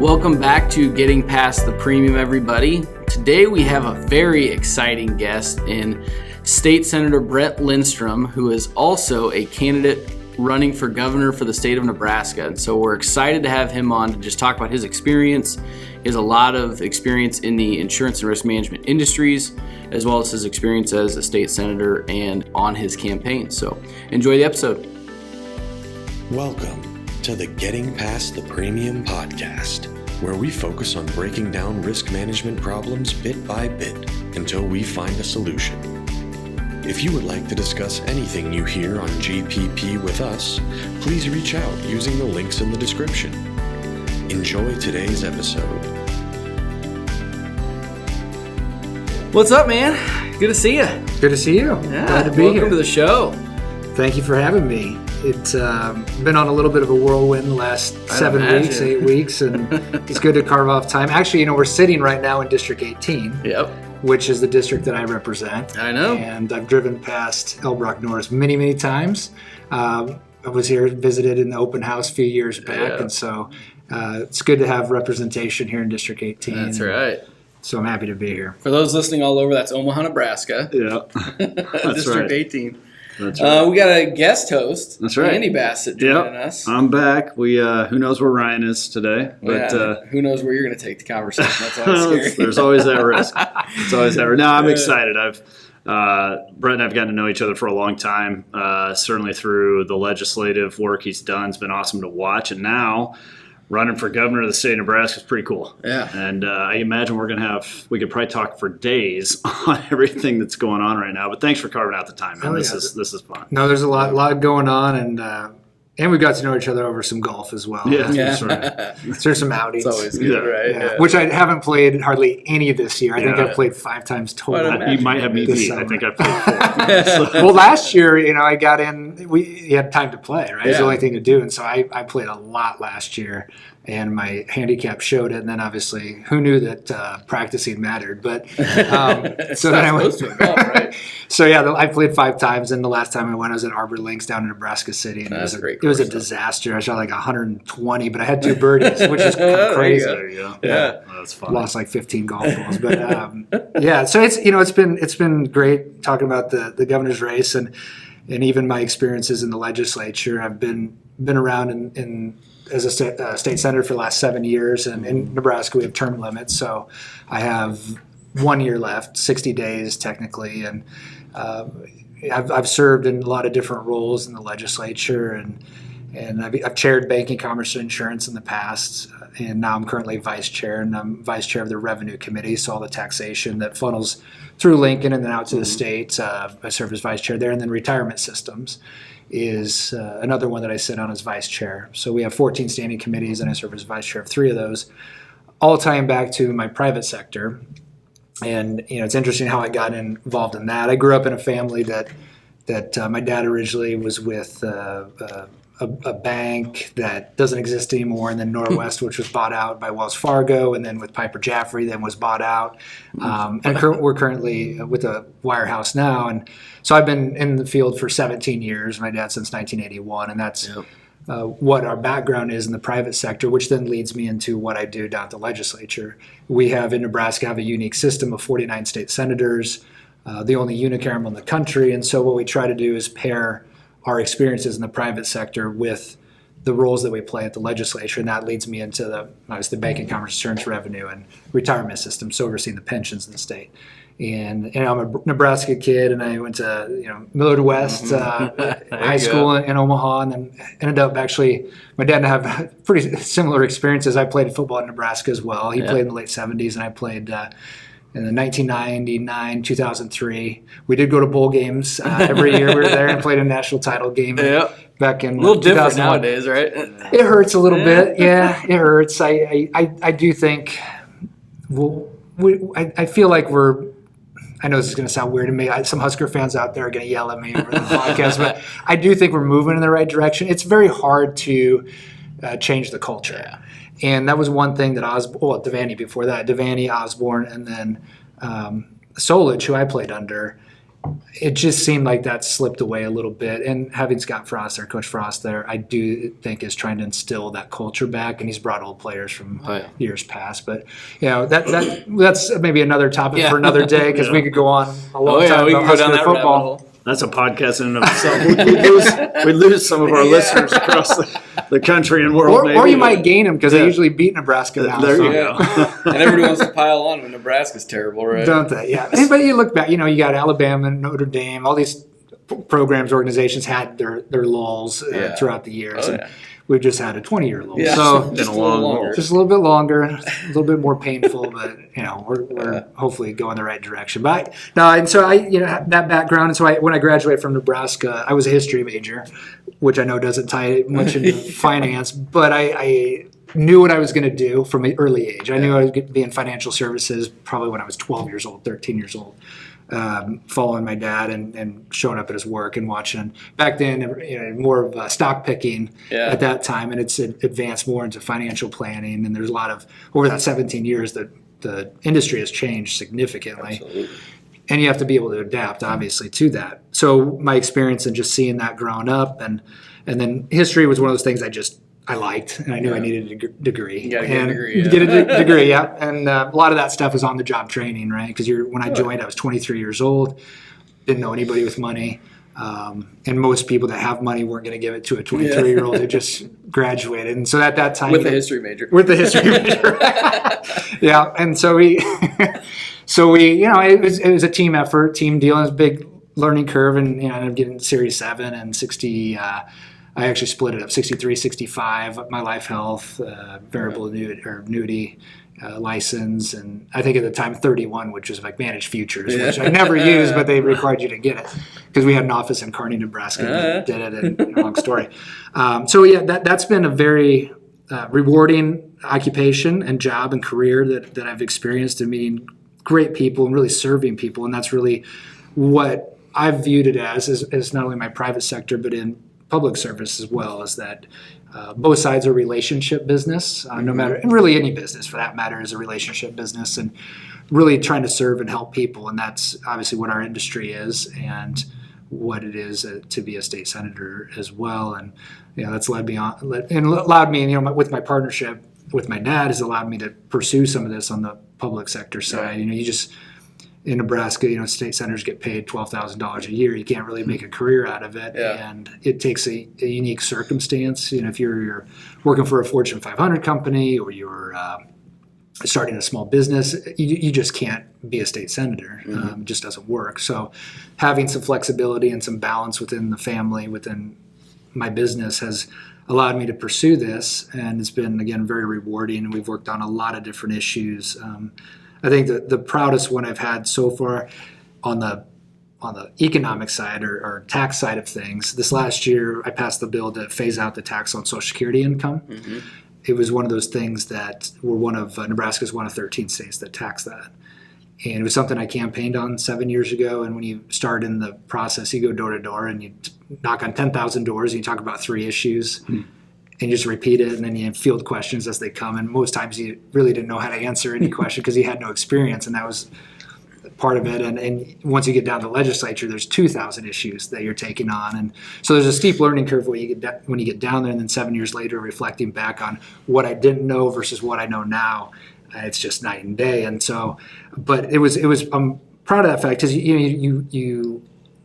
Welcome back to Getting Past the Premium, everybody. Today we have a very exciting guest in State Senator Brett Lindstrom, who is also a candidate running for governor for the state of Nebraska. And so we're excited to have him on to just talk about his experience. He has a lot of experience in the insurance and risk management industries, as well as his experience as a state senator and on his campaign. So enjoy the episode. Welcome to the Getting Past the Premium podcast, where we focus on breaking down risk management problems bit by bit until we find a solution. If you would like to discuss anything you hear on GPP with us, please reach out using the links in the description. Enjoy today's episode. What's up, man? Good to see you. Good to see you. Yeah, Glad to be welcome here. to the show. Thank you for having me. It's been on a little bit of a whirlwind the last 8 weeks, and it's good to carve off time. Actually, we're sitting right now in District 18, Yep. which is the district that I represent. I know. And I've driven past Ellerbrock-Norris many, many times. I was here, visited in the open house a few years back, and so it's good to have representation here in District 18. That's right. So I'm happy to be here. For those listening all over, that's Omaha, Nebraska. Yeah, that's District right. 18. That's right. We got a guest host. That's right. Andy Bassett joining us. I'm back. We who knows where Ryan is today, but who knows where you're going to take the conversation? That's always scary. there's always that risk. It's always that risk. No, I'm excited. Brett and I've gotten to know each other for a long time. Certainly through the legislative work he's done, it's been awesome to watch. And now, running for governor of the state of Nebraska is pretty cool. Yeah. And I imagine we could probably talk for days on everything that's going on right now. But thanks for carving out the time, man. This is fun. No, there's a lot going on, and we got to know each other over some golf as well. Yeah. That's right. There's some outings. It's always good, right? Yeah. Which I haven't played hardly any this year. I think Yeah. I've played 5 times total. You might have me This beat. summer. I think I played 4. Well, last year, I got in. You had time to play, right? It's the Yeah. only thing to do, and so I played a lot last year, and my handicap showed it. And then obviously, who knew that practicing mattered? But so then I went. Supposed to golf, right? So yeah, I played 5 times, and the last time I went, I was at Arbor Links down in Nebraska City, and That's a great it was a course, though. disaster. I shot like 120, but I had 2 birdies, which is crazy. There you go. Yeah. Well, that's fun. Lost like 15 golf balls, but yeah. So it's been great talking about the governor's race and even my experiences in the legislature. I've been around as a state senator for the last 7 years, and in Nebraska we have term limits, so I have 1 year left, 60 days technically, and I've served in a lot of different roles in the legislature, and I've chaired banking, commerce, and insurance in the past, and now I'm currently vice chair, and I'm vice chair of the revenue committee, so all the taxation that funnels through Lincoln and then out to the state, I serve as vice chair there, and then retirement systems is another one that I sit on as vice chair. So we have 14 standing committees, and I serve as vice chair of 3 of those, all tying back to my private sector. And it's interesting how I got involved in that. I grew up in a family that my dad originally was with a bank that doesn't exist anymore, and then Norwest, which was bought out by Wells Fargo, and then with Piper Jaffray, then was bought out. And we're currently with a wirehouse now. And so I've been in the field for 17 years, my dad since 1981, and that's what our background is in the private sector, which then leads me into what I do down at the legislature. We have in Nebraska have a unique system of 49 state senators, the only unicameral in the country, and so what we try to do is pair our experiences in the private sector with the roles that we play at the legislature, and that leads me into the banking, commerce, insurance, revenue, and retirement system, so overseeing the pensions in the state. And I'm a Nebraska kid, and I went to Millard West High School in Omaha, and then ended up actually, my dad and I have pretty similar experiences. I played football in Nebraska as well. He played in the late 70s, and I played in the 1999, 2003. We did go to bowl games every year. We were there and played a national title game back in a little different 2001. nowadays, right? It hurts a little bit. Yeah, it hurts. I do think I feel like I know this is going to sound weird to me. Some Husker fans out there are going to yell at me over the podcast, but I do think we're moving in the right direction. It's very hard to change the culture. Yeah. And that was one thing that Devaney before that, Devaney, Osborne, and then Solich, who I played under, it just seemed like that slipped away a little bit. And having Scott Frost there, Coach Frost there, I do think is trying to instill that culture back. And he's brought old players from years past. But that's maybe another topic for another day, because we could go on a long time about Husker football. That's a podcast in and of itself. We'd lose some of our listeners across the country and world. Or you might gain them, because they usually beat Nebraska now. There you go. And everybody wants to pile on when Nebraska's terrible, right? Don't they? Yeah. But you look back, you got Alabama, Notre Dame, all these programs, organizations had their lulls throughout the years. And we've just had a 20-year lull. Yeah. So been a long lull. Just a little bit longer, a little bit more painful, but we're hopefully going the right direction. But that background. And so when I graduated from Nebraska, I was a history major, which I know doesn't tie much into finance, but I knew what I was going to do from an early age. I knew I was going to be in financial services probably when I was 12 years old, 13 years old. Following my dad and showing up at his work and watching. Back then, more of stock picking at that time, and it's advanced more into financial planning. And there's a lot of, over that 17 years, the industry has changed significantly. Absolutely. And you have to be able to adapt, obviously, to that. So my experience in just seeing that growing up, and then history was one of those things I liked, and I knew I needed a degree. You gotta get a degree. Get a degree, yeah. And a lot of that stuff is on-the-job training, right? Because when I joined, I was 23 years old, didn't know anybody with money, and most people that have money weren't going to give it to a 23-year-old who just graduated. And so at that time, with the history major, yeah. And so it was a team effort, team deal. It was a big learning curve, and I ended up getting Series 7 and 60. I actually split it up, 63, 65, my life health, variable annuity license, and I think at the time 31, which was like managed futures, which I never used, but they required you to get it because we had an office in Kearney, Nebraska, that did it, and long story. That's been a very rewarding occupation and job and career that I've experienced in meeting great people and really serving people, and that's really what I've viewed it as not only my private sector, but in public service as well, is that both sides are relationship business, no matter, and really any business for that matter is a relationship business, and really trying to serve and help people. And that's obviously what our industry is and what it is to be a state senator as well. And that's led me on and allowed me, with my partnership with my dad, has allowed me to pursue some of this on the public sector side. You just, in Nebraska, state senators get paid $12,000 a year. You can't really make a career out of it, and it takes a unique circumstance. If you're working for a Fortune 500 company or you're starting a small business, you just can't be a state senator. It just doesn't work. So having some flexibility and some balance within the family, within my business, has allowed me to pursue this, and it's been, again, very rewarding. We've worked on a lot of different issues. I think the proudest one I've had so far on the economic side or tax side of things, this last year I passed the bill to phase out the tax on Social Security income. Mm-hmm. It was one of those things that Nebraska's one of 13 states that tax that. And it was something I campaigned on 7 years ago. And when you start in the process, you go door to door and you knock on 10,000 doors and you talk about 3 issues. Mm. And you just repeat it, and then you field questions as they come. And most times you really didn't know how to answer any question because you had no experience, and that was part of it. And once you get down to the legislature, there's 2,000 issues that you're taking on. And so there's a steep learning curve when you get down there, and then 7 years later, reflecting back on what I didn't know versus what I know now, it's just night and day. And so, but it was I'm proud of that fact because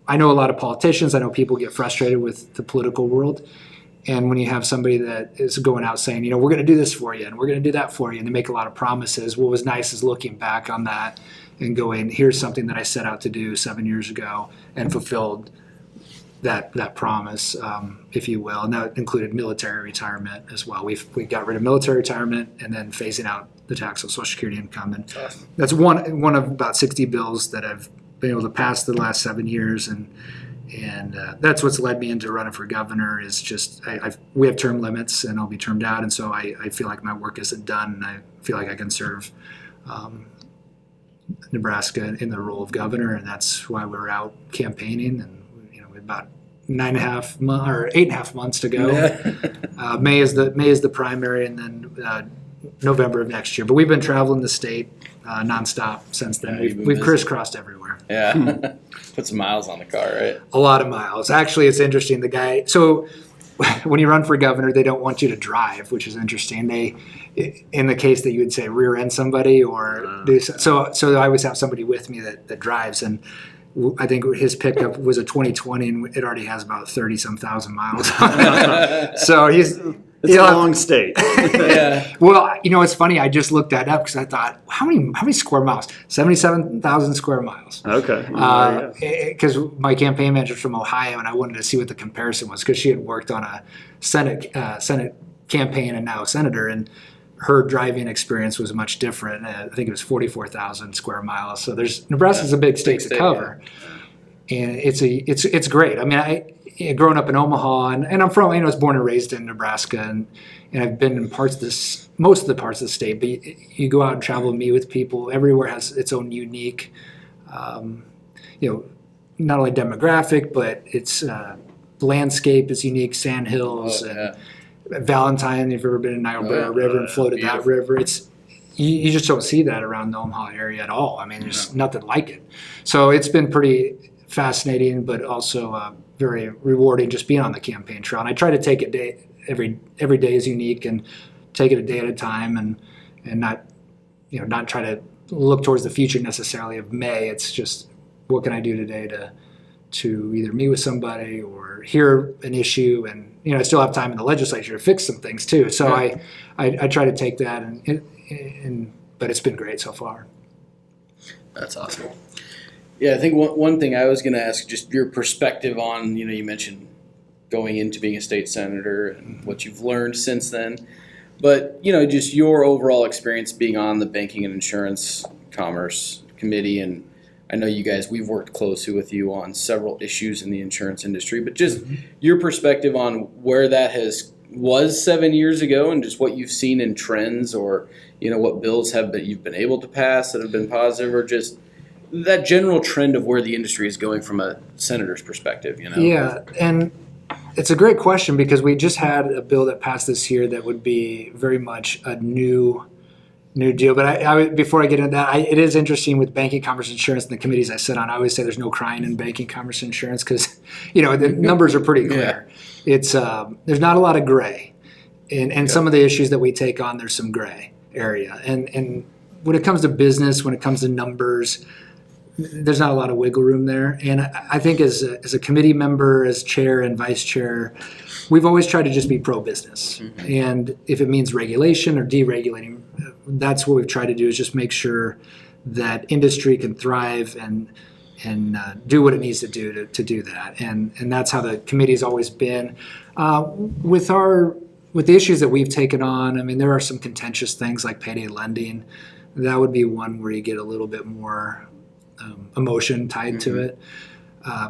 I know a lot of politicians. I know people get frustrated with the political world. And when you have somebody that is going out saying, we're going to do this for you and we're going to do that for you, and they make a lot of promises, what was nice is looking back on that and going, here's something that I set out to do 7 years ago and fulfilled that promise, if you will. And that included military retirement as well. We got rid of military retirement and then phasing out the tax on Social Security income. And awesome. That's one of about 60 bills that I've been able to pass the last 7 years. And that's what's led me into running for governor is just we have term limits and I'll be termed out, and so I feel like my work isn't done, and I feel like I can serve Nebraska in the role of governor, and that's why we're out campaigning, and we have about 8.5 months to go. Yeah. May is the primary, and then November of next year. But we've been traveling the state nonstop since then. We've crisscrossed everywhere. there. Yeah. Put some miles on the car, right? A lot of miles. Actually, it's interesting. The guy, so when you run for governor, they don't want you to drive, which is interesting. They, in the case that you would say rear end somebody or do so I always have somebody with me that drives, and I think his pickup was a 2020 and it already has about 30-some thousand miles. So it's a long state. Yeah. Well, it's funny. I just looked that up because I thought, how many square miles? 77,000 square miles. Okay. Because my campaign manager's from Ohio, and I wanted to see what the comparison was because she had worked on a Senate campaign and now a senator, and her driving experience was much different. I think it was 44,000 square miles. So Nebraska's a big state to cover, and it's great. I mean, I grown up in Omaha, and I'm from, I was born and raised in Nebraska, and I've been in most of the parts of the state. But you go out and travel and meet with people. Everywhere has its own unique, not only demographic, but its landscape is unique. Sand hills Valentine, if you've ever been in Niobrara River and floated that river, you just don't see that around the Omaha area at all. I mean, there's nothing like it. So it's been pretty fascinating, but also very rewarding just being on the campaign trail. And I try to take it every day is unique, and take it a day at a time, and not try to look towards the future necessarily of May. It's just, what can I do today to either meet with somebody or hear an issue, and I still have time in the legislature to fix some things too. So I try to take that, but it's been great so far. That's awesome. Yeah, I think one thing I was going to ask, just your perspective on, you mentioned going into being a state senator and what you've learned since then, but just your overall experience being on the Banking and Insurance Commerce Committee, and I know you guys, we've worked closely with you on several issues in the insurance industry, but just your perspective on where that was 7 years ago, and just what you've seen in trends, or what bills you've been able to pass that have been positive, or just that general trend of where the industry is going from a senator's perspective. Yeah, and it's a great question, because we just had a bill that passed this year that would be very much a new deal. But I before I get into that, it is interesting with banking, commerce, insurance, and the committees I sit on. I always say there's no crying in banking, commerce, insurance, because the numbers are pretty clear. Yeah. It's there's not a lot of gray, and some of the issues that we take on, there's some gray area. And when it comes to business, when it comes to numbers, there's not a lot of wiggle room there. And I think as a committee member, as chair and vice chair, we've always tried to just be pro-business. Mm-hmm. And if it means regulation or deregulating, that's what we've tried to do, is just make sure that industry can thrive and do what it needs to do to do that. And that's how the committee's always been. With the issues that we've taken on, I mean, there are some contentious things like payday lending. That would be one where you get a little bit more emotion tied to it.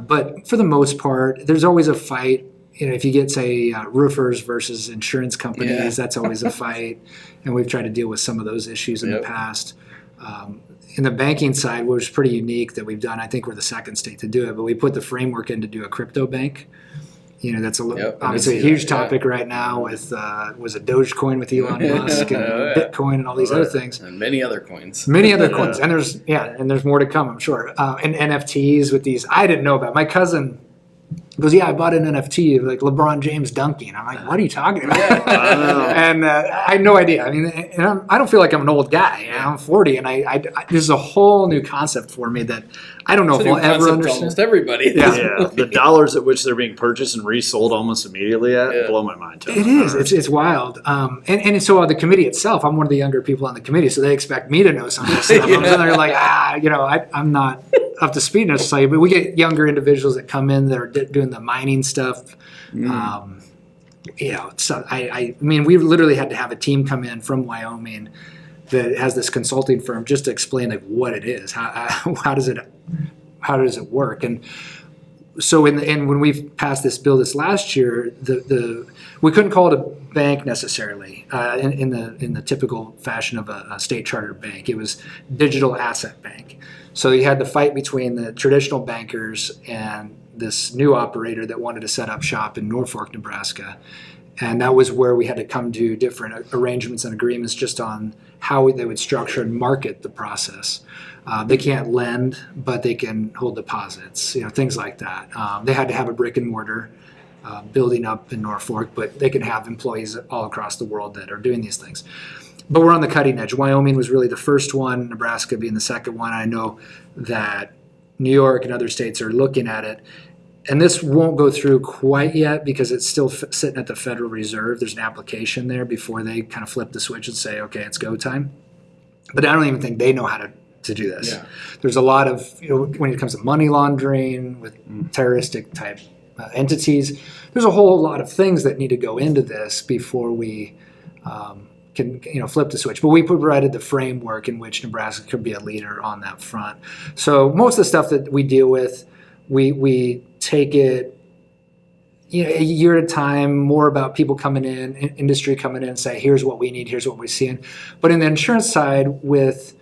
But for the most part, there's always a fight. If you get, say, roofers versus insurance companies, that's always a fight. And we've tried to deal with some of those issues in the past. In the banking side, which is pretty unique that we've done, I think we're the second state to do it, but we put the framework in to do a crypto bank. That's obviously a huge topic right now with, was it Dogecoin with Elon Musk and Bitcoin and all these other things. And many other coins. Many other coins. And there's more to come, I'm sure. And NFTs with these, I didn't know about. My cousin goes, I bought an NFT of like LeBron James dunking. I'm like, what are you talking about? And I had no idea. I mean, I don't feel like I'm an old guy. I'm 40, and I this is a whole new concept for me that I don't know if I'll ever understand. Almost everybody. The dollars at which they're being purchased and resold almost immediately blow my mind. It is. It's wild. And so the committee itself, I'm one of the younger people on the committee, so they expect me to know some of this stuff. And they're like, I'm not up to speed necessarily, but we get younger individuals that come in that are doing the mining stuff. So I mean, we literally had to have a team come in from Wyoming that has this consulting firm just to explain like what it is, how does it work, and so when we passed this bill this last year, we couldn't call it a bank necessarily in the typical fashion of a state chartered bank. It was digital asset bank. So you had the fight between the traditional bankers and this new operator that wanted to set up shop in Norfolk, Nebraska. And that was where we had to come to different arrangements and agreements just on how they would structure and market the process. They can't lend, but they can hold deposits, things like that. They had to have a brick and mortar building up in Norfolk, but they can have employees all across the world that are doing these things. But we're on the cutting edge. Wyoming was really the first one, Nebraska being the second one. I know that New York and other states are looking at it. And this won't go through quite yet because it's still sitting at the Federal Reserve. There's an application there before they kind of flip the switch and say, okay, it's go time. But I don't even think they know how to do this. Yeah. There's a lot of, when it comes to money laundering with terroristic type entities, there's a whole lot of things that need to go into this before we can flip the switch. But we provided the framework in which Nebraska could be a leader on that front. So most of the stuff that we deal with, we take it a year at a time, more about people coming in, industry coming in and say, here's what we need, here's what we're seeing. But in the insurance side with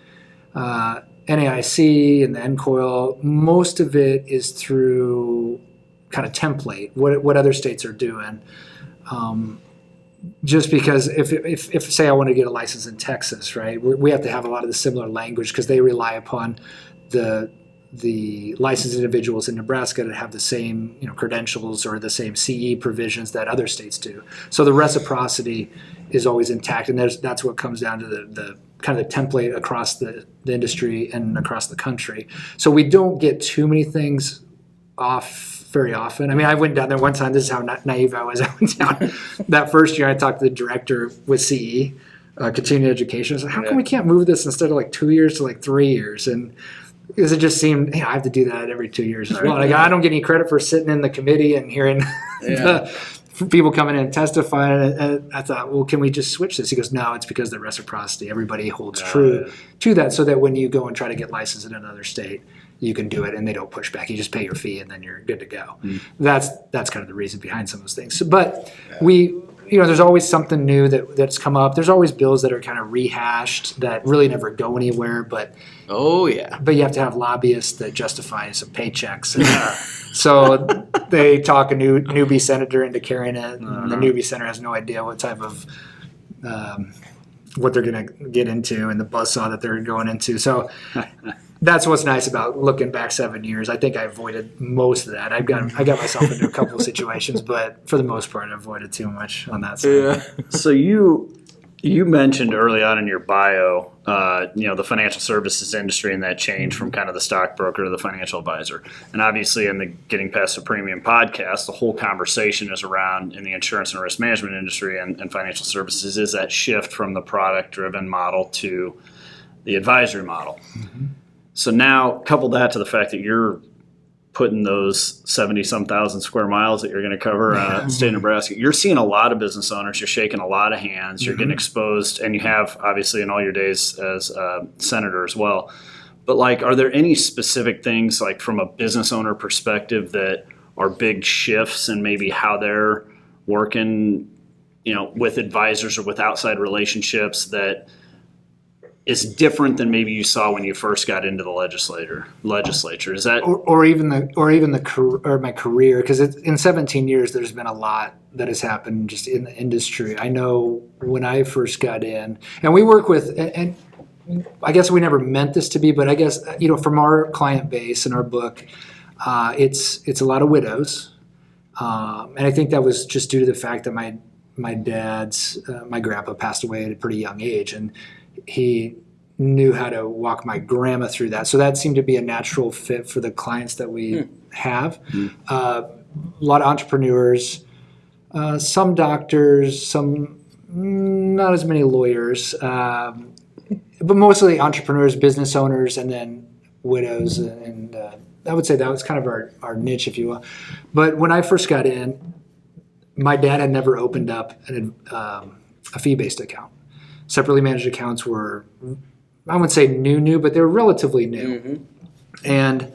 NAIC and the NCOIL, most of it is through kind of template, what other states are doing. Just because if say I want to get a license in Texas, right, we have to have a lot of the similar language because they rely upon the licensed individuals in Nebraska to have the same credentials or the same CE provisions that other states do. So the reciprocity is always intact, and that's what comes down to the kind of the template across the industry and across the country. So we don't get too many things off very often. I mean, I went down there one time. This is how naive I was. I went down that first year. I talked to the director with CE, continuing education. I said, how come we can't move this instead of 2 years to 3 years? And because it just seemed, I have to do that every 2 years as well. I don't get any credit for sitting in the committee and hearing the people coming in and testifying. And I thought, well, can we just switch this? He goes, no, it's because of the reciprocity. Everybody holds true to that, so that when you go and try to get licensed in another state, you can do it and they don't push back. You just pay your fee and then you're good to go. That's kind of the reason behind some of those things. But there's always something new that's come up. There's always bills that are kind of rehashed that really never go anywhere. But you have to have lobbyists that justify some paychecks. So they talk a newbie senator into carrying it, and the newbie senator has no idea what type of what they're going to get into and the buzzsaw that they're going into. So that's what's nice about looking back 7 years. I think I avoided most of that. I got myself into a couple of situations, but for the most part, I avoided too much on that side. Yeah. So you mentioned early on in your bio, the financial services industry and that change from kind of the stockbroker to the financial advisor. And obviously in the Getting Past the Premium podcast, the whole conversation is around in the insurance and risk management industry and financial services is that shift from the product-driven model to the advisory model. Mm-hmm. So now couple that to the fact that you're putting those 70-some thousand square miles that you're going to cover state of Nebraska, you're seeing a lot of business owners, you're shaking a lot of hands, you're getting exposed, and you have obviously in all your days as senator as well. But are there any specific things from a business owner perspective that are big shifts in maybe how they're working, with advisors or with outside relationships that is different than maybe you saw when you first got into the legislature? Is that or even my career? Because in 17 years, there's been a lot that has happened just in the industry. I know when I first got in, and we work with, and I guess we never meant this to be, but I guess from our client base and our book, it's a lot of widows, and I think that was just due to the fact that my grandpa passed away at a pretty young age, and he knew how to walk my grandma through that. So that seemed to be a natural fit for the clients that we have. A lot of entrepreneurs, some doctors, some not as many lawyers, but mostly entrepreneurs, business owners, and then widows. And I would say that was kind of our niche, if you will. But when I first got in, my dad had never opened up a fee-based account. Separately managed accounts were, I wouldn't say new, but they were relatively new. Mm-hmm. And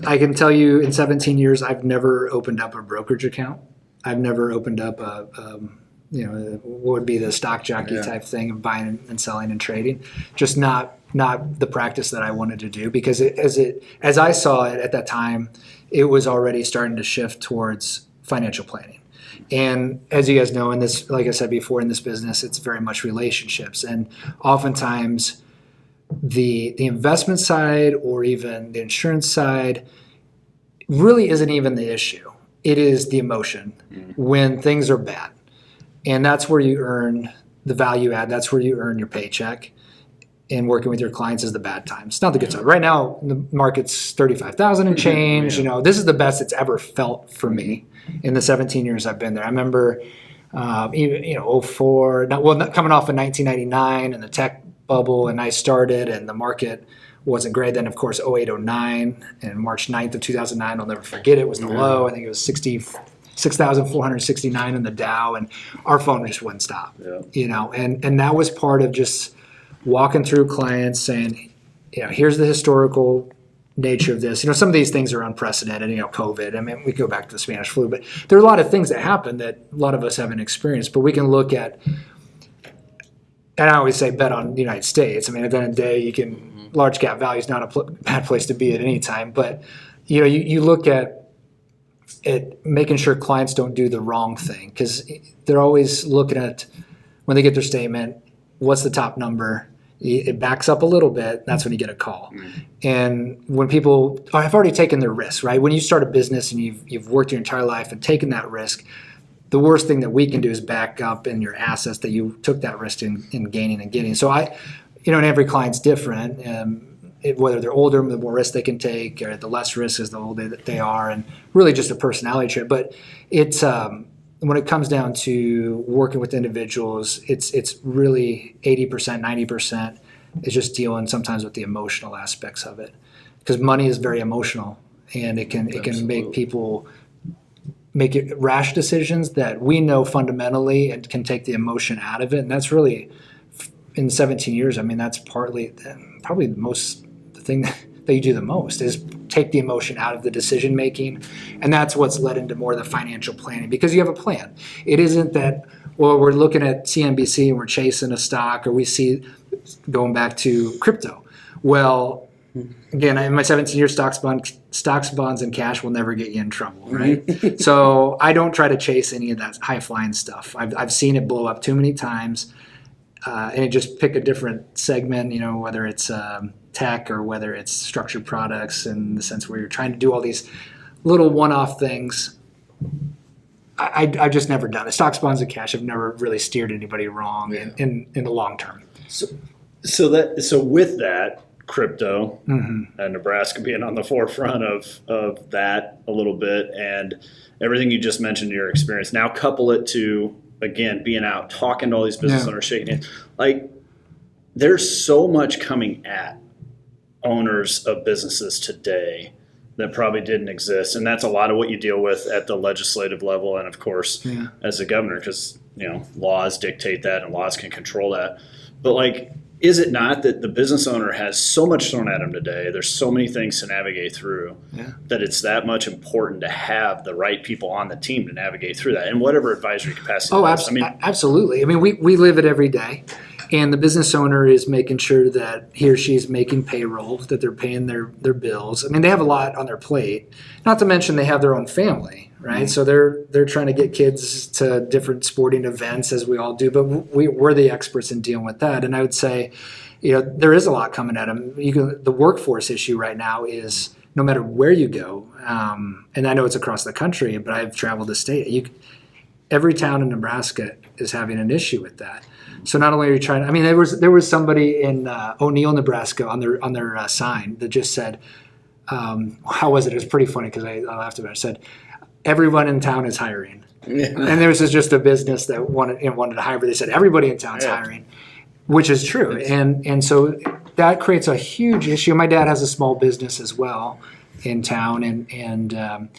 I can tell you in 17 years, I've never opened up a brokerage account. I've never opened up what would be the stock jockey type thing of buying and selling and trading. Just not the practice that I wanted to do, because as I saw it at that time, it was already starting to shift towards financial planning. And as you guys know, in this, like I said before, in this business, it's very much relationships. And oftentimes the investment side or even the insurance side really isn't even the issue. It is the emotion when things are bad. And that's where you earn the value add. That's where you earn your paycheck. And working with your clients is the bad times, not the good times. Right now, the market's 35,000 and change. This is the best it's ever felt for me in the 17 years I've been there. I remember, 04, coming off of 1999 and the tech bubble, and I started, and the market wasn't great. Then, of course, 08, 09, and March 9th of 2009, I'll never forget it, was the low. I think it was 6,469 in the Dow, and our phone just wouldn't stop. And that was part of just walking through clients saying, here's the historical nature of this. Some of these things are unprecedented, COVID. I mean, we go back to the Spanish flu, but there are a lot of things that happen that a lot of us haven't experienced. But we can look at, and I always say bet on the United States. I mean, at the end of the day, large cap value is not a bad place to be at any time. But, you look at making sure clients don't do the wrong thing, because they're always looking at, when they get their statement, what's the top number? It backs up a little bit. That's when you get a call. And when people have already taken their risks, right? When you start a business and you've worked your entire life and taken that risk, the worst thing that we can do is back up in your assets that you took that risk in gaining and getting. So and every client's different. Whether they're older, the more risk they can take, or the less risk is the older that they are, and really just a personality trait. But it's when it comes down to working with individuals, it's really 80%, 90% is just dealing sometimes with the emotional aspects of it, because money is very emotional, and it can make people make rash decisions that we know fundamentally and can take the emotion out of it. And that's really, in 17 years, I mean, that's probably the thing that you do the most is take the emotion out of the decision making. And that's what's led into more of the financial planning, because you have a plan. It isn't that, we're looking at CNBC and we're chasing a stock, or we see, going back to crypto. Well, again, in my 17 years, stocks, bonds, and cash will never get you in trouble, right? So I don't try to chase any of that high-flying stuff. I've seen it blow up too many times, and just pick a different segment, whether it's tech or whether it's structured products, in the sense where you're trying to do all these little one-off things. I've just never done it. Stocks, bonds, and cash have never really steered anybody wrong in the long term. So with that, crypto and Nebraska being on the forefront of that a little bit, and everything you just mentioned in your experience, now couple it to, again, being out, talking to all these business owners, shaking hands. Like, there's so much coming at owners of businesses today that probably didn't exist. And that's a lot of what you deal with at the legislative level, and of course as a governor, because laws dictate that and laws can control that. But like, is it not that the business owner has so much thrown at him today, there's so many things to navigate through, that it's that much important to have the right people on the team to navigate through that in whatever advisory capacity? Absolutely. I mean, we live it every day. And the business owner is making sure that he or she is making payroll, that they're paying their bills. I mean, they have a lot on their plate. Not to mention they have their own family, right? So they're trying to get kids to different sporting events, as we all do. But we're the experts in dealing with that. And I would say, there is a lot coming at them. The workforce issue right now is, no matter where you go, and I know it's across the country, but I've traveled the state. Every town in Nebraska is having an issue with that. So not only are you trying, I mean, there was somebody in O'Neill, Nebraska, on their sign that just said, how was it? It was pretty funny, because I laughed about it. It said, everyone in town is hiring. And there was just a business that wanted to hire, but they said everybody in town is hiring, which is true. And so that creates a huge issue. My dad has a small business as well in town, and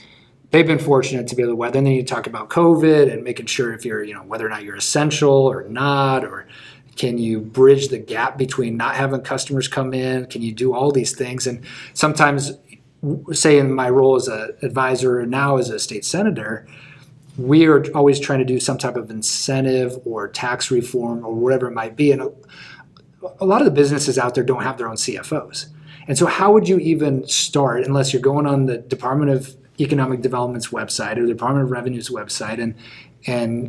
they've been fortunate to be able to weather. And then you talk about COVID and making sure if you're, whether or not you're essential or not, or can you bridge the gap between not having customers come in? Can you do all these things? And sometimes, say in my role as an advisor and now as a state senator, we are always trying to do some type of incentive or tax reform or whatever it might be. And a lot of the businesses out there don't have their own CFOs. And so how would you even start, unless you're going on the Department of Economic Development's website or the Department of Revenue's website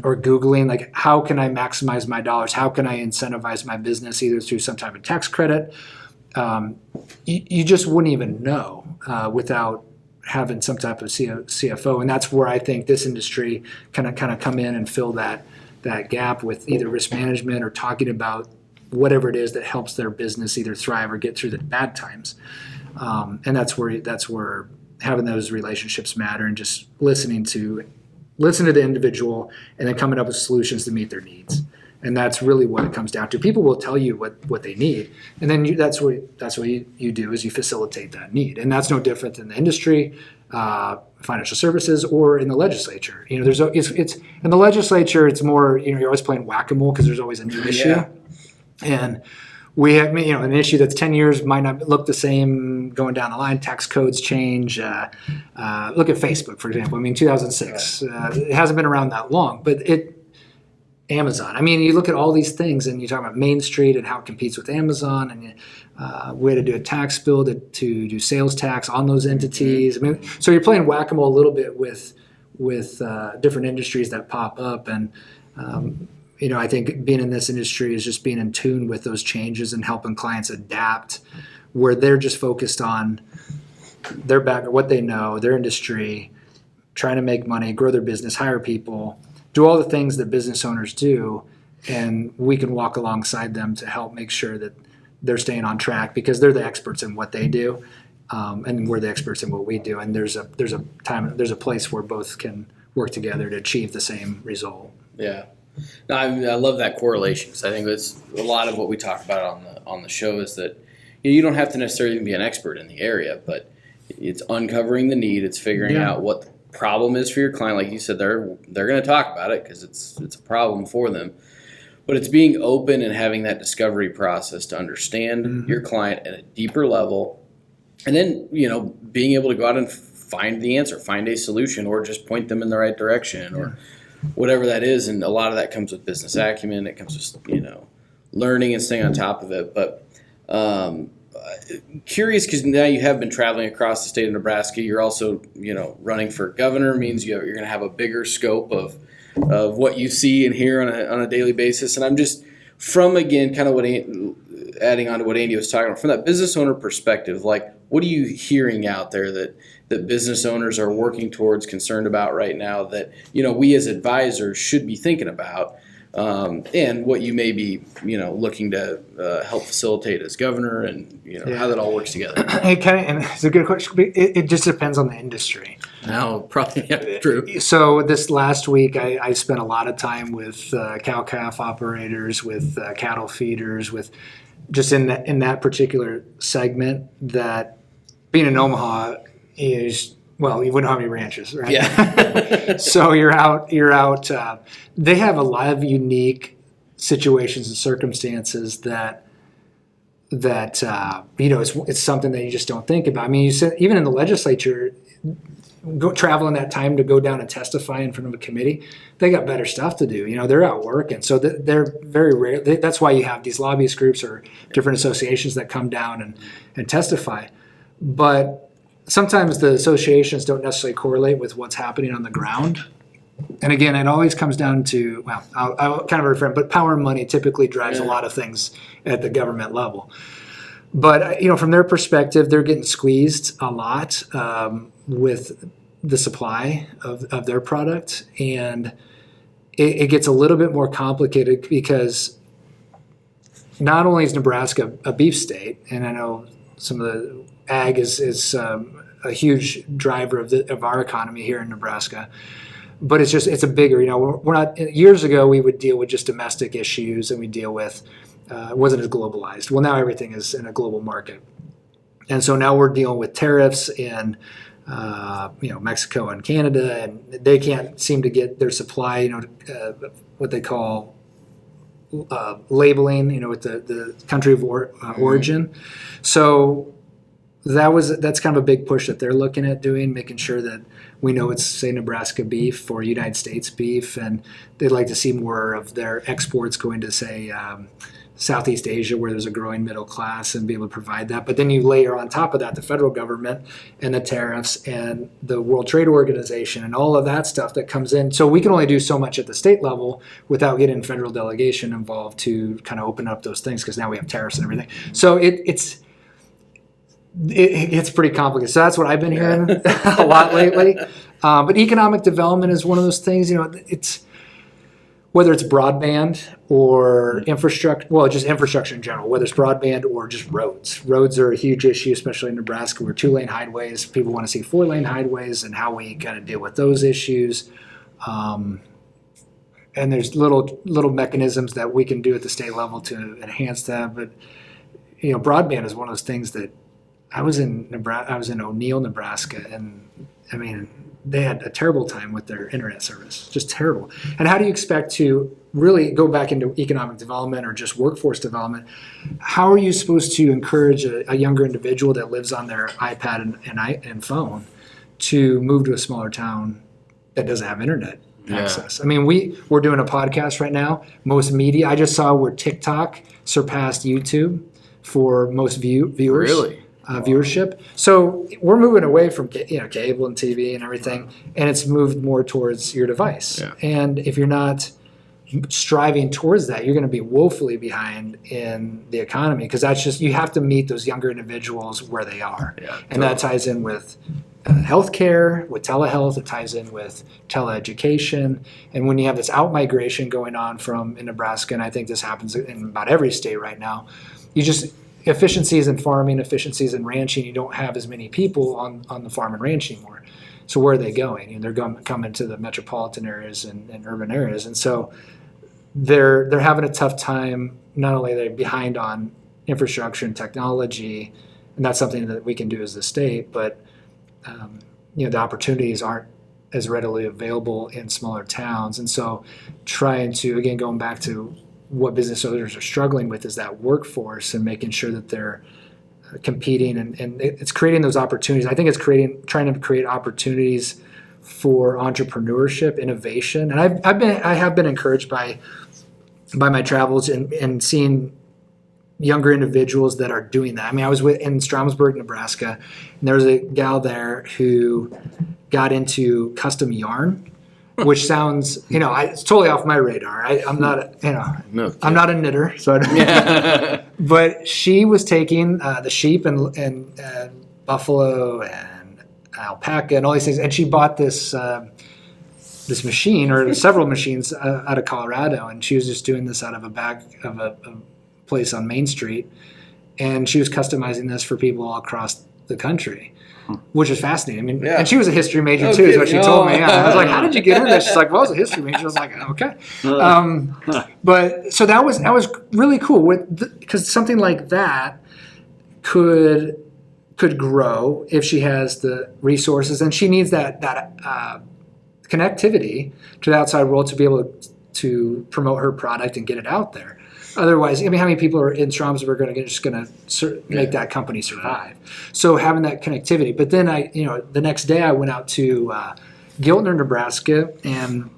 or Googling, like, how can I maximize my dollars? How can I incentivize my business either through some type of tax credit? You just wouldn't even know without having some type of CFO. And that's where I think this industry kind of come in and fill that gap with either risk management or talking about whatever it is that helps their business either thrive or get through the bad times. And that's where having those relationships matter, and just listening to the individual and then coming up with solutions to meet their needs. And that's really what it comes down to. People will tell you what they need, and then that's what you do is you facilitate that need. And that's no different than the industry, financial services, or in the legislature. It's in the legislature. It's more, you're always playing whack-a-mole because there's always a new issue. Yeah. And we have, an issue that's 10 years might not look the same going down the line. Tax codes change. Look at Facebook, for example. 2006. It hasn't been around that long, but Amazon. You look at all these things, and you talk about Main Street and how it competes with Amazon, and we had to do a tax bill to do sales tax on those entities. So you're playing whack-a-mole a little bit with different industries that pop up, and I think being in this industry is just being in tune with those changes and helping clients adapt, where they're just focused on their background, what they know, their industry, trying to make money, grow their business, hire people, do all the things that business owners do, and we can walk alongside them to help make sure that they're staying on track, because they're the experts in what they do, and we're the experts in what we do. And there's a place where both can work together to achieve the same result. Yeah. No, I love that correlation, because I think that's a lot of what we talk about on the show is that you don't have to necessarily be an expert in the area, but it's uncovering the need. It's figuring out what the problem is for your client. Like you said, they're going to talk about it because it's a problem for them. But it's being open and having that discovery process to understand your client at a deeper level, and then being able to go out and find the answer, find a solution, or just point them in the right direction, or whatever that is. And a lot of that comes with business acumen. It comes with learning and staying on top of it. But curious, because now you have been traveling across the state of Nebraska. You're also running for governor, means you're going to have a bigger scope of what you see and hear on a daily basis. And I'm just from, again, kind of adding on to what Andy was talking about, from that business owner perspective, like, what are you hearing out there that business owners are working towards, concerned about right now, that we as advisors should be thinking about, and what you may be looking to help facilitate as governor, and how that all works together? And it's a good question. It just depends on the industry. No, probably true. So this last week, I spent a lot of time with cow-calf operators, with cattle feeders, with just in that particular segment. That being in Omaha is, well, you wouldn't have any ranches, right? Yeah. So you're out. They have a lot of unique situations and circumstances that it's something that you just don't think about. You said even in the legislature, traveling that time to go down and testify in front of a committee, they got better stuff to do. They're out working, so they're very rare. That's why you have these lobbyist groups or different associations that come down and testify. But sometimes the associations don't necessarily correlate with what's happening on the ground. And again, it always comes down to, well, I'll kind of reframe, but power and money typically drives a lot of things at the government level. But, from their perspective, they're getting squeezed a lot with the supply of their product. And it gets a little bit more complicated, because not only is Nebraska a beef state, and I know some of the ag is a huge driver of our economy here in Nebraska, but it's a bigger, we're not, years ago we would deal with just domestic issues, and we deal with, it wasn't as globalized. Well, now everything is in a global market. And so now we're dealing with tariffs in, Mexico and Canada, and they can't seem to get their supply, what they call labeling, with the country of origin. So that's kind of a big push that they're looking at doing, making sure that we know it's, say, Nebraska beef or United States beef, and they'd like to see more of their exports going to, say, Southeast Asia, where there's a growing middle class, and be able to provide that. But then you layer on top of that the federal government and the tariffs and the World Trade Organization and all of that stuff that comes in. So we can only do so much at the state level without getting federal delegation involved to kind of open up those things, because now we have tariffs and everything. So it's pretty complicated. So that's what I've been hearing a lot lately. But economic development is one of those things, it's whether it's broadband or infrastructure, well, just infrastructure in general, whether it's broadband or just roads. Roads are a huge issue, especially in Nebraska. We're 2-lane highways. People want to see 4-lane highways, and how we kind of deal with those issues. And there's little mechanisms that we can do at the state level to enhance that. But, broadband is one of those things that I was in O'Neill, Nebraska, and I mean, they had a terrible time with their internet service, just terrible. And how do you expect to really go back into economic development or just workforce development? How are you supposed to encourage a younger individual that lives on their iPad and phone to move to a smaller town that doesn't have internet access? I mean, we're doing a podcast right now. Most media, I just saw where TikTok surpassed YouTube for most viewers. Really? Viewership. So we're moving away from cable and TV and everything, and it's moved more towards your device. Yeah. And if you're not striving towards that, you're going to be woefully behind in the economy, because that's just, you have to meet those younger individuals where they are. Yeah, and that ties in with healthcare, with telehealth. It ties in with teleeducation. And when you have this out-migration going on in Nebraska, and I think this happens in about every state right now, efficiencies in farming, efficiencies in ranching, you don't have as many people on the farm and ranch anymore. So where are they going? And they're coming to the metropolitan areas and urban areas. And so they're having a tough time. Not only are they behind on infrastructure and technology, and that's something that we can do as the state, but the opportunities aren't as readily available in smaller towns. And so trying to, again, going back to what business owners are struggling with, is that workforce and making sure that they're competing, and it's creating those opportunities. I think it's trying to create opportunities for entrepreneurship, innovation. And I have been encouraged by my travels and seeing younger individuals that are doing that. I mean, I was in Stromsburg, Nebraska, and there was a gal there who got into custom yarn, which sounds, it's totally off my radar. I'm not, I'm not a knitter, so but she was taking the sheep and buffalo and alpaca and all these things, and she bought this machine, or several machines, out of Colorado, and she was just doing this out of a back of a place on Main Street, and she was customizing this for people all across the country. Which is fascinating. I mean, and she was a history major too, is what she told me. Yeah. I was like, "How did you get into this?" She's like, "Well, I was a history major." I was like, "Okay." But so that was really cool, because something like that could grow if she has the resources, and she needs that connectivity to the outside world to be able to promote her product and get it out there. Otherwise, I mean, how many people are in Stromsburg are just going to make that company survive? So having that connectivity. But then the next day I went out to Giltner, Nebraska, and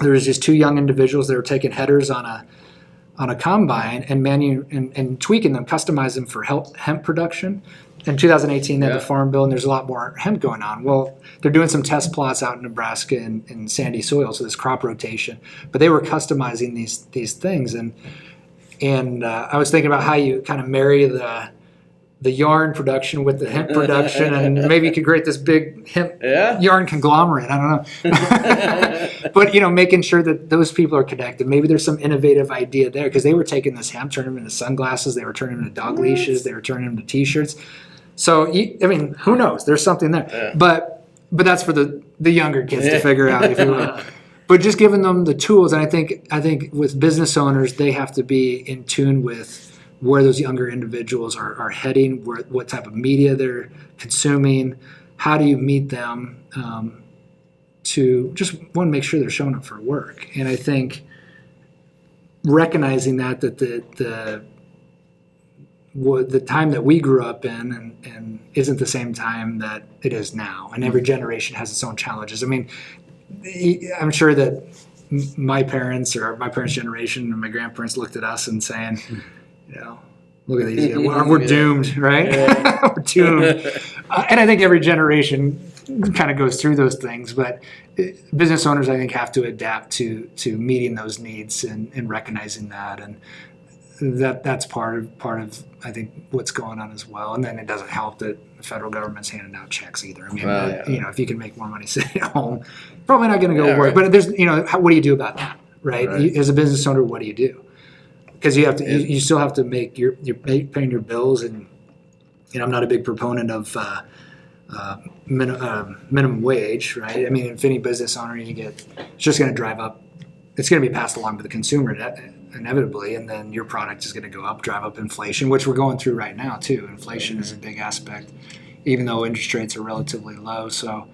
there was just two young individuals that were taking headers on a combine and tweaking them, customizing them for hemp production. In 2018, they had the Farm Bill, and there's a lot more hemp going on. Well, they're doing some test plots out in Nebraska in sandy soil, so this crop rotation. But they were customizing these things, and I was thinking about how you kind of marry the yarn production with the hemp production, and maybe you could create this big hemp yarn conglomerate. I don't know. But, making sure that those people are connected. Maybe there's some innovative idea there, because they were taking this hemp, turning them into sunglasses, they were turning them into dog leashes, they were turning them into T-shirts. So, I mean, who knows? There's something there. Yeah. But that's for the younger kids to figure out, if you will. But just giving them the tools, and I think with business owners, they have to be in tune with where those younger individuals are heading, what type of media they're consuming, how do you meet them, to just want to make sure they're showing up for work. And I think recognizing that the time that we grew up in and isn't the same time that it is now, and every generation has its own challenges. I mean, I'm sure that my parents or my parents' generation and my grandparents looked at us and saying, look at these guys. We're doomed, right? We're doomed. And I think every generation kind of goes through those things, but business owners, I think, have to adapt to meeting those needs and recognizing that, and that's part of I think what's going on as well. And then it doesn't help that the federal government's handing out checks either. I mean, if you can make more money sitting at home, probably not going to go work. Right. But there's, what do you do about that, right? As a business owner, what do you do? Because you have to, you still have to make you're paying your bills, and I'm not a big proponent of minimum wage, right? I mean, if any business owner it's just going to drive up. It's going to be passed along to the consumer inevitably, and then your product is going to go up, drive up inflation, which we're going through right now too. Inflation is a big aspect, even though interest rates are relatively low. So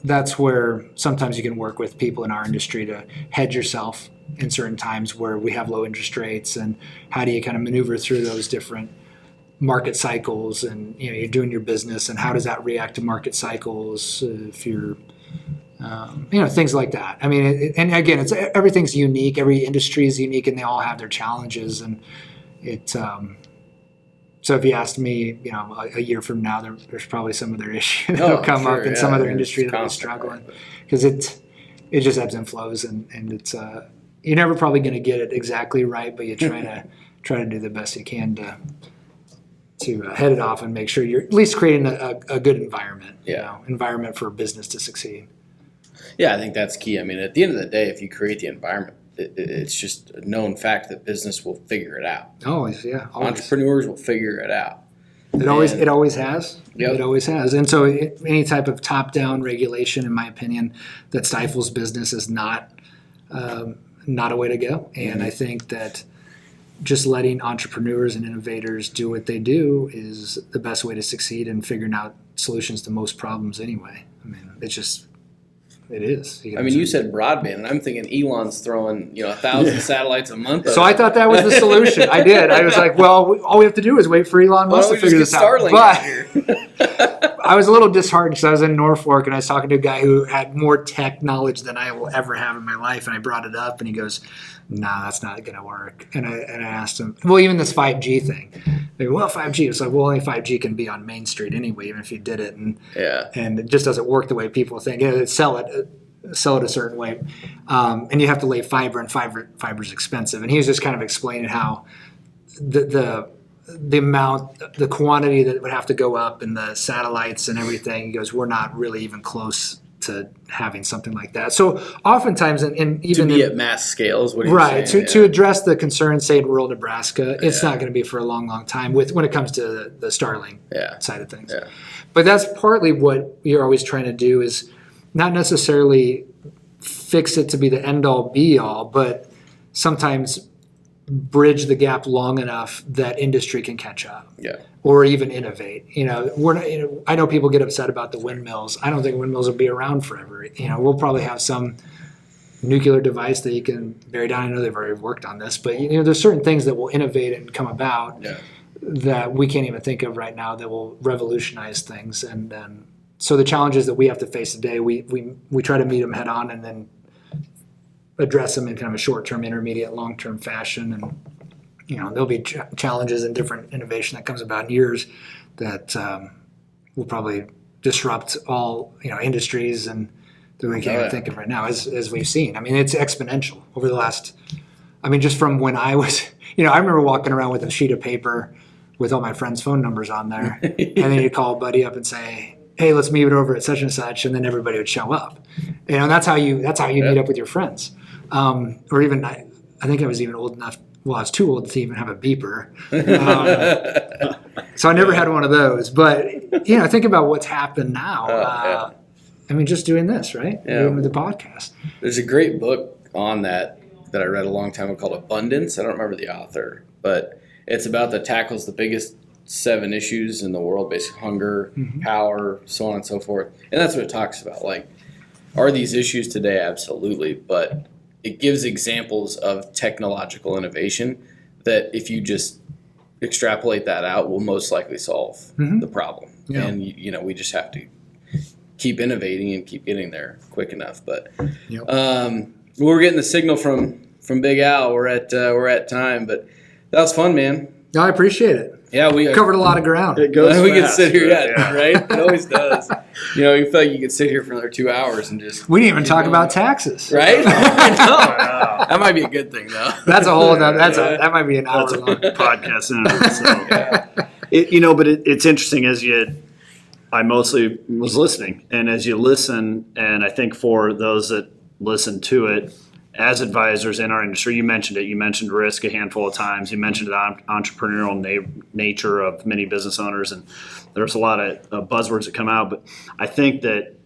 that's where sometimes you can work with people in our industry to hedge yourself in certain times where we have low interest rates, and how do you kind of maneuver through those different market cycles, and you're doing your business, and how does that react to market cycles if you're things like that. I mean, and again, everything's unique. Every industry is unique, and they all have their challenges. And so if you asked me, a year from now, there's probably some of their issues that'll come up in some other industry that'll be struggling, because it just ebbs and flows, and it's you're never probably going to get it exactly right, but you try to do the best you can to head it off and make sure you're at least creating a good environment, environment for business to succeed. Yeah, I think that's key. I mean, at the end of the day, if you create the environment, it's just a known fact that business will figure it out. Always. Entrepreneurs will figure it out. It always has. Yep. It always has. And so any type of top-down regulation, in my opinion, that stifles business is not a way to go. And I think that just letting entrepreneurs and innovators do what they do is the best way to succeed in figuring out solutions to most problems anyway. I mean, it is. You said broadband, and I'm thinking Elon's throwing 1,000 satellites a month. So I thought that was the solution. I did. I was like, well, all we have to do is wait for Elon Musk to figure this out. Starlink But I was a little disheartened because I was in Norfolk, and I was talking to a guy who had more tech knowledge than I will ever have in my life, and I brought it up, and he goes, "Nah, that's not going to work." And I asked him, well, even this 5G thing. They go, well, 5G. It's like, well, only 5G can be on Main Street anyway, even if you did it, and it just doesn't work the way people think. Sell it a certain way, and you have to lay fiber, and fiber's expensive. And he was just kind of explaining how the quantity that would have to go up, and the satellites and everything. He goes, we're not really even close to having something like that. So oftentimes, and even to be at mass scales, what right, to address the concerns, say in rural Nebraska, it's not going to be for a long, long time when it comes to the Starlink side of things. Yeah. But that's partly what you're always trying to do, is not necessarily fix it to be the end-all, be-all, but sometimes bridge the gap long enough that industry can catch up, or even innovate. I know people get upset about the windmills. I don't think windmills will be around forever. We'll probably have some nuclear device that you can bury down. I know they've already worked on this, but there's certain things that will innovate and come about that we can't even think of right now that will revolutionize things. And then, so the challenges that we have to face today, we try to meet them head on, and then address them in kind of a short-term, intermediate, long-term fashion. And there'll be challenges and different innovation that comes about in years that will probably disrupt all industries and that we can't even think of right now, as we've seen. I mean, it's exponential over the last. I mean, just from when I was, I remember walking around with a sheet of paper with all my friends' phone numbers on there, and then you'd call a buddy up and say, "Hey, let's meet over at such and such," and then everybody would show up. And that's how you meet up with your friends. Or even I think I was even old enough. Well, I was too old to even have a beeper, so I never had one of those. But think about what's happened now. I mean, just doing this, right? Doing with the podcast. There's a great book on that I read a long time ago called Abundance. I don't remember the author, but it's about tackles the biggest 7 issues in the world: basically hunger, power, so on and so forth. And that's what it talks about. Like, are these issues today? Absolutely, but it gives examples of technological innovation that, if you just extrapolate that out, will most likely solve the problem. Yeah. And we just have to keep innovating and keep getting there quick enough. But We're getting the signal from Big Al. We're at time, but that was fun, man. No, I appreciate it. Yeah, we Covered a lot of ground. It goes we could fast, sit here, yeah. right? It always does. You know, you feel like you could sit here for another 2 hours and just We didn't even talk about taxes. right. I know. Wow. That might be a good thing, though. That's a whole other, that might be an hour That's a long. podcast in and of itself. But it's interesting I mostly was listening, and as you listen, and I think for those that listen to it, as advisors in our industry, you mentioned risk a handful of times. You mentioned the entrepreneurial nature of many business owners, and there's a lot of buzzwords that come out. But I think that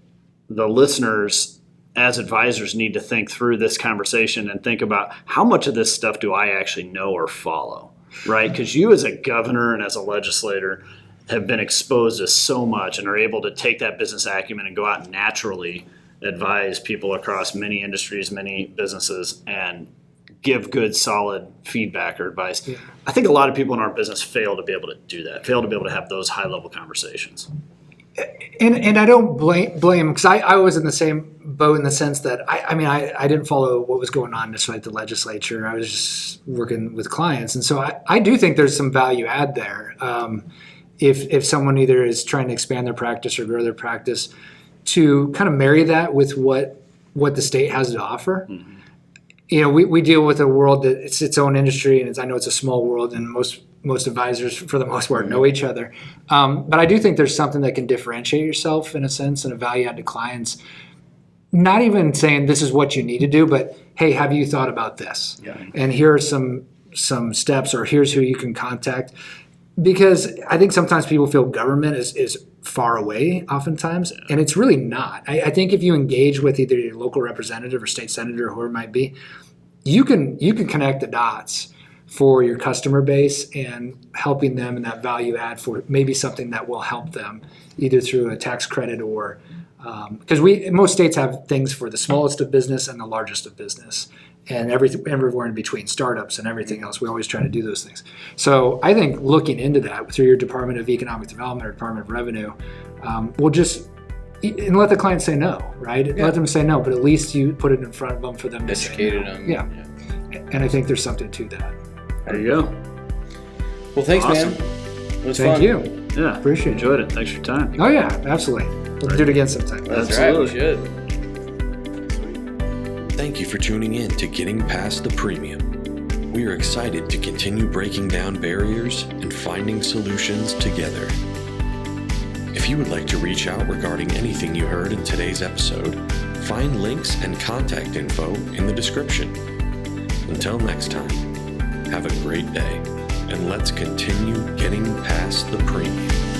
the listeners, as advisors, need to think through this conversation and think about how much of this stuff do I actually know or follow, right? Because you as a governor and as a legislator have been exposed to so much and are able to take that business acumen and go out and naturally advise people across many industries, many businesses, and give good, solid feedback or advice. Yeah. I think a lot of people in our business fail to be able to do that, fail to be able to have those high-level conversations. And I don't blame because I was in the same boat in the sense that I didn't follow what was going on necessarily at the legislature. I was just working with clients, and so I do think there's some value add there. If someone either is trying to expand their practice or grow their practice, to kind of marry that with what the state has to offer. Mm-hmm. You know, we deal with a world that it's its own industry, and I know it's a small world, and most advisors, for the most part, know each other. But I do think there's something that can differentiate yourself in a sense and a value add to clients. Not even saying this is what you need to do, but hey, have you thought about this? Yeah. And here are some steps, or here's who you can contact. Because I think sometimes people feel government is far away oftentimes, and it's really not. I think if you engage with either your local representative or state senator or whoever it might be, you can connect the dots for your customer base and helping them in that value add for maybe something that will help them either through a tax credit or because most states have things for the smallest of business and the largest of business. And everywhere in between, startups and everything else, we always try to do those things. So I think looking into that through your Department of Economic Development or Department of Revenue, we'll just and let the client say no, right? Yeah. Let them say no, but at least you put it in front of them for them to educated say no. them. Yeah. And I think there's something to that. There you go. Well, thanks, awesome. man. It was Thank fun. you. Yeah, appreciate enjoyed it. Thanks for your time. Oh yeah, absolutely. We'll do it again sometime. That's Absolutely. right. We should. Thank you for tuning in to Getting Past the Premium. We are excited to continue breaking down barriers and finding solutions together. If you would like to reach out regarding anything you heard in today's episode, find links and contact info in the description. Until next time, have a great day, and let's continue getting past the premium.